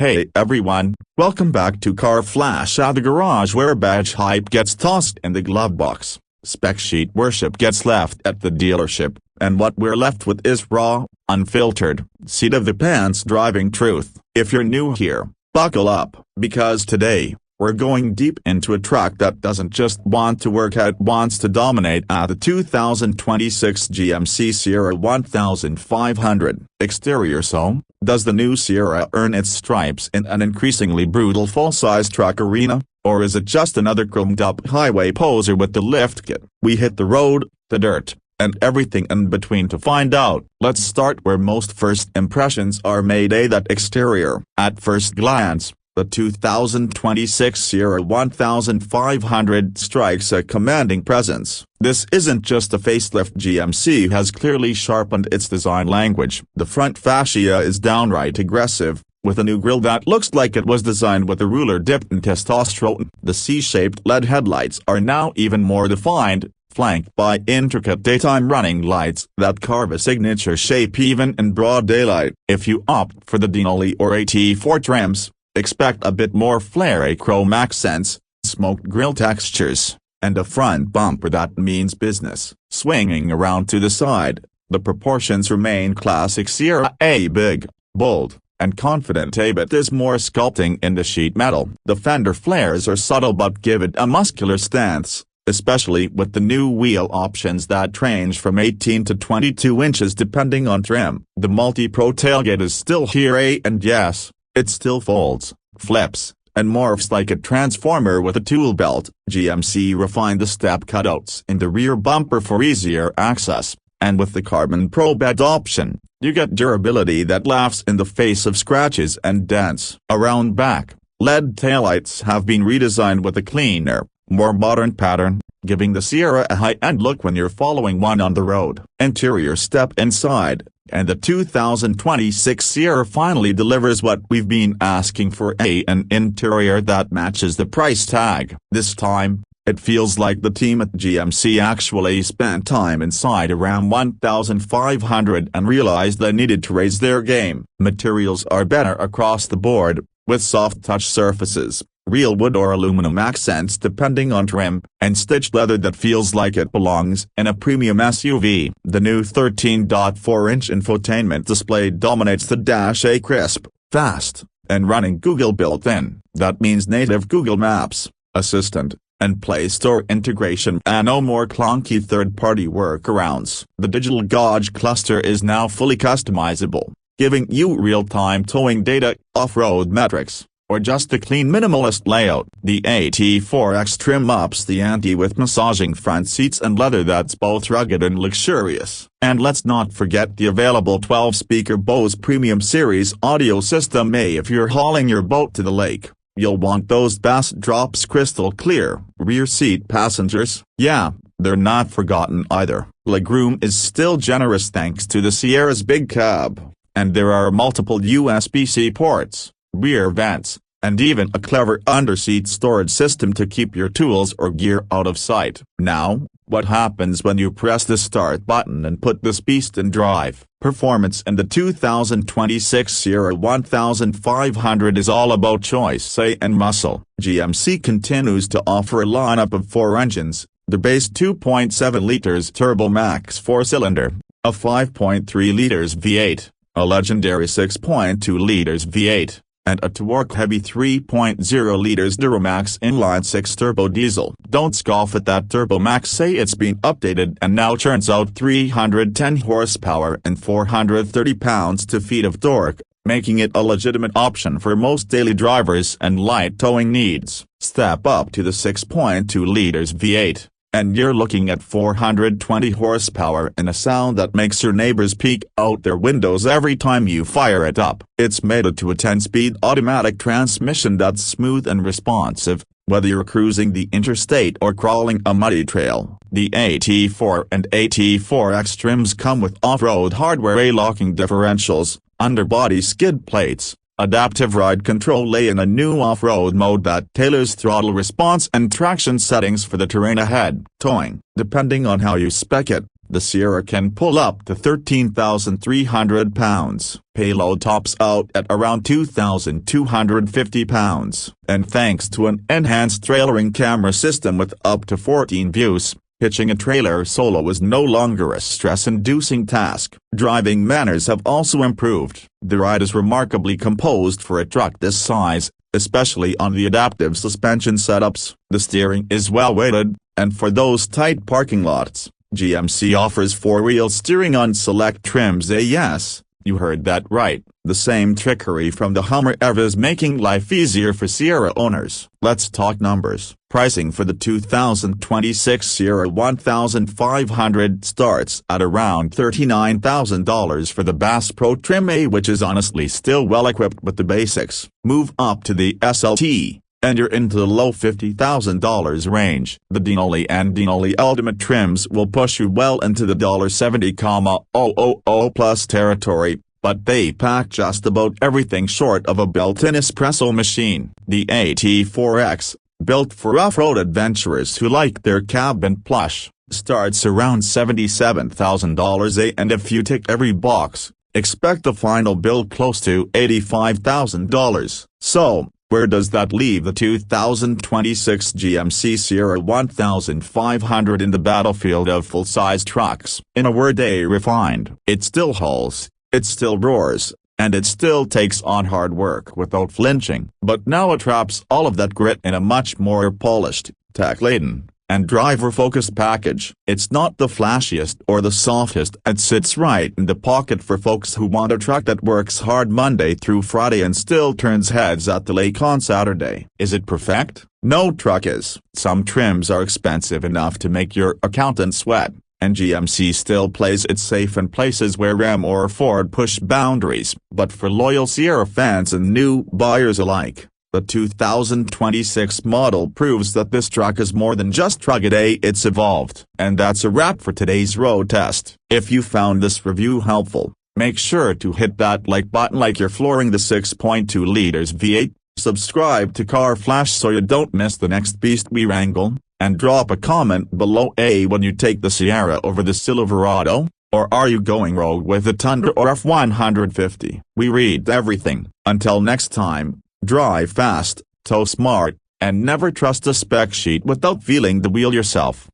Hey everyone, welcome back to Car Flash at the garage, where badge hype gets tossed in the glove box, spec sheet worship gets left at the dealership, and what we're left with is raw, unfiltered, seat of the pants driving truth. If you're new here, buckle up, because today, we're going deep into a truck that doesn't just want to work out, wants to dominate at the 2026 GMC Sierra 1500. Exterior. So, does the new Sierra earn its stripes in an increasingly brutal full-size truck arena, or is it just another chromed-up highway poser with the lift kit? We hit the road, the dirt, and everything in between to find out. Let's start where most first impressions are made, that exterior. At first glance, the 2026 Sierra 1500 strikes a commanding presence. This isn't just a facelift. GMC has clearly sharpened its design language. The front fascia is downright aggressive, with a new grille that looks like it was designed with a ruler dipped in testosterone. The C-shaped LED headlights are now even more defined, flanked by intricate daytime running lights that carve a signature shape even in broad daylight. If you opt for the Denali or AT4 trims, expect a bit more flare, chrome accents, smoked grille textures, and a front bumper that means business. Swinging around to the side, the proportions remain classic Sierra, a big, bold, and confident A, but there's more sculpting in the sheet metal. The fender flares are subtle but give it a muscular stance, especially with the new wheel options that range from 18 to 22 inches depending on trim. The multi-pro tailgate is still here, and yes, it still folds, flips, and morphs like a transformer with a tool belt. GMC refined the step cutouts in the rear bumper for easier access, and with the Carbon Pro bed option, you get durability that laughs in the face of scratches and dents. Around back, LED taillights have been redesigned with a cleaner, more modern pattern, giving the Sierra a high-end look when you're following one on the road. Interior. Step inside, and the 2026 Sierra finally delivers what we've been asking for, an interior that matches the price tag. This time, it feels like the team at GMC actually spent time inside around 1500 and realized they needed to raise their game. Materials are better across the board, with soft touch surfaces, real wood or aluminum accents depending on trim, and stitched leather that feels like it belongs in a premium SUV. The new 13.4-inch infotainment display dominates the dash, a crisp, fast, and running Google built-in. That means native Google Maps, Assistant, and Play Store integration, and no more clunky third-party workarounds. The digital gauge cluster is now fully customizable, giving you real-time towing data, off-road metrics, or just a clean minimalist layout. The AT4X trim ups the ante with massaging front seats and leather that's both rugged and luxurious. And let's not forget the available 12-speaker Bose Premium Series audio system. If you're hauling your boat to the lake, you'll want those bass drops crystal clear. Rear seat passengers, yeah, they're not forgotten either. Legroom is still generous thanks to the Sierra's big cab, and there are multiple USB-C ports, rear vents, and even a clever underseat storage system to keep your tools or gear out of sight. Now, what happens when you press the start button and put this beast in drive? Performance in the 2026 Sierra 1500 is all about choice, and muscle. GMC continues to offer a lineup of 4 engines: the base 2.7 liters Turbo Max 4-cylinder, a 5.3 liters V8, a legendary 6.2 liters V8, and a torque-heavy 3.0 liters Duramax inline-6 turbo diesel. Don't scoff at that Turbo Max, say it's been updated and now churns out 310 horsepower and 430 pounds-to-feet of torque, making it a legitimate option for most daily drivers and light towing needs. Step up to the 6.2 liters V8, and you're looking at 420 horsepower and a sound that makes your neighbors peek out their windows every time you fire it up. It's mated to a 10-speed automatic transmission that's smooth and responsive, whether you're cruising the interstate or crawling a muddy trail. The AT4 and AT4X trims come with off-road hardware, A-locking differentials, underbody skid plates, adaptive ride control, and a new off-road mode that tailors throttle response and traction settings for the terrain ahead. Towing, depending on how you spec it, The Sierra can pull up to 13,300 pounds. Payload tops out at around 2,250 pounds. And thanks to an enhanced trailering camera system with up to 14 views, hitching a trailer solo is no longer a stress-inducing task. Driving manners have also improved. The ride is remarkably composed for a truck this size, especially on the adaptive suspension setups. The steering is well-weighted, and for those tight parking lots, GMC offers four-wheel steering on select trims. Yes, you heard that right. The same trickery from the Hummer EV is making life easier for Sierra owners. Let's talk numbers. Pricing for the 2026 Sierra 1500 starts at around $39,000 for the Bass Pro Trim A, which is honestly still well equipped with the basics. Move up to the SLT, and you're into the low $50,000 range. The Denali and Denali Ultimate trims will push you well into the $70,000 plus territory, but they pack just about everything short of a built-in espresso machine. The AT4X, built for off-road adventurers who like their cabin plush, starts around $77,000, and if you tick every box, expect the final bill close to $85,000. So, where does that leave the 2026 GMC Sierra 1500 in the battlefield of full-size trucks? In a word, refined. It still hauls, it still roars, and it still takes on hard work without flinching. But now it traps all of that grit in a much more polished, tech-laden, and driver-focused package. It's not the flashiest or the softest. It sits right in the pocket for folks who want a truck that works hard Monday through Friday and still turns heads at the lake on Saturday. Is it perfect? No truck is. Some trims are expensive enough to make your accountant sweat, and GMC still plays it safe in places where Ram or Ford push boundaries. But for loyal Sierra fans and new buyers alike, the 2026 model proves that this truck is more than just rugged. It's evolved. And that's a wrap for today's road test. If you found this review helpful, make sure to hit that like button like you're flooring the 6.2 liters V8, subscribe to Car Flash so you don't miss the next beast we wrangle, and drop a comment below. When you take the Sierra over the Silverado, or are you going rogue with the Tundra or F-150? We read everything. Until next time, drive fast, tow smart, and never trust a spec sheet without feeling the wheel yourself.